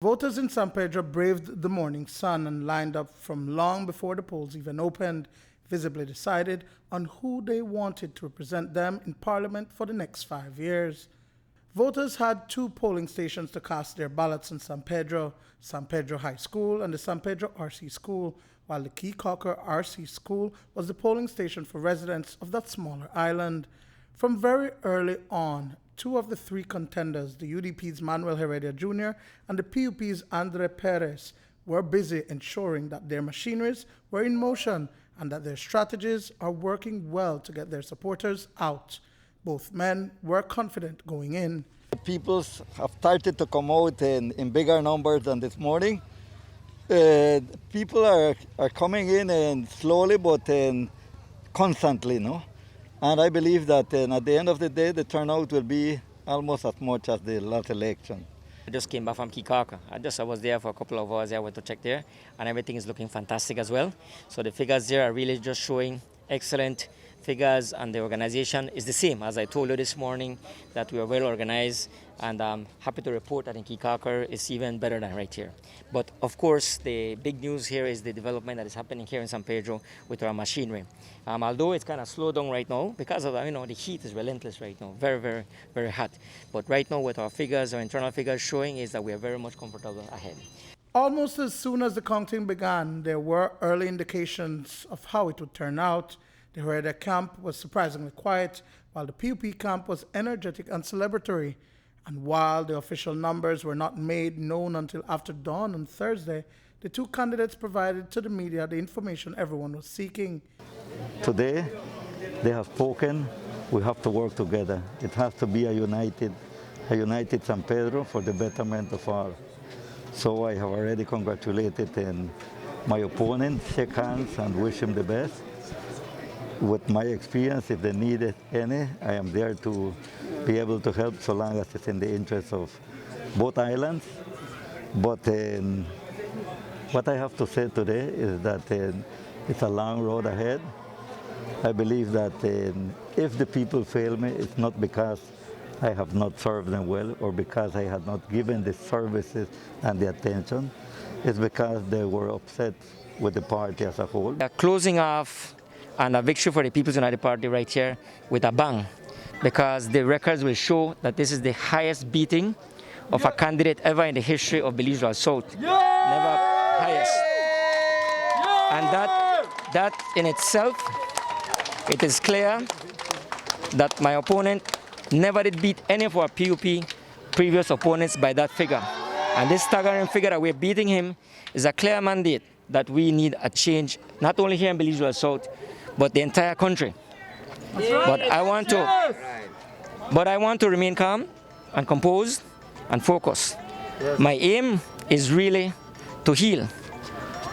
Voters in San Pedro braved the morning sun and lined up from long before the polls even opened, visibly decided on who they wanted to represent them in Parliament for the next 5 years. Voters had 2 polling stations to cast their ballots in San Pedro High School and the San Pedro RC School, while the Keycocker RC School was the polling station for residents of that smaller island. From very early on, 2 of the 3 contenders, the U.D.P's Manuel Heredia Jr. and the PUP's Andre Perez, were busy ensuring that their machineries were in motion and that their strategies are working well to get their supporters out. Both men were confident going in. People have started to come out in bigger numbers than this morning. People are coming in and slowly but constantly, no? And I believe that at the end of the day, the turnout will be almost as much as the last election. I just came back from Keycocker. I was there for a couple of hours. I went to check there, and everything is looking fantastic as well. So the figures there are really just showing excellent figures, and the organization is the same. As I told you this morning, that we are well organized, and I'm happy to report that in Keycocker is even better than right here. But of course, the big news here is the development that is happening here in San Pedro with our machinery. Although it's kind of slowed down right now because of the heat is relentless right now, very, very, very hot. But right now, with our figures, our internal figures showing is that we are very much comfortable ahead. Almost as soon as the counting began, there were early indications of how it would turn out. The Heredia camp was surprisingly quiet, while the PUP camp was energetic and celebratory. And while the official numbers were not made known until after dawn on Thursday, the 2 candidates provided to the media the information everyone was seeking. Today, they have spoken. We have to work together. It has to be a united San Pedro for the betterment of all. So I have already congratulated my opponent, shake hands and wish him the best. With my experience, if they need any, I am there to be able to help so long as it's in the interest of both islands. But what I have to say today is that it's a long road ahead. I believe that if the people fail me, it's not because I have not served them well or because I had not given the services and the attention. It's because they were upset with the party as a whole. Closing off and a victory for the People's United Party right here with a bang, because the records will show that this is the highest beating of a candidate ever in the history of Belize Rural South. Never highest. And that in itself, it is clear that my opponent never did beat any of our PUP previous opponents by that figure. And this staggering figure that we're beating him is a clear mandate that we need a change, not only here in Belize Rural South, but the entire country. But I want to remain calm and composed and focused. My aim is really to heal.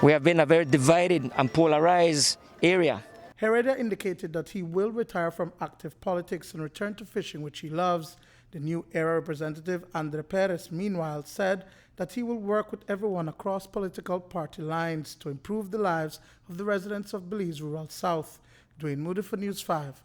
We have been a very divided and polarized area. Heredia indicated that he will retire from active politics and return to fishing, which he loves. The New Era representative, Andre Perez, meanwhile, said that he will work with everyone across political party lines to improve the lives of the residents of Belize Rural South. Dwayne Moody for News 5.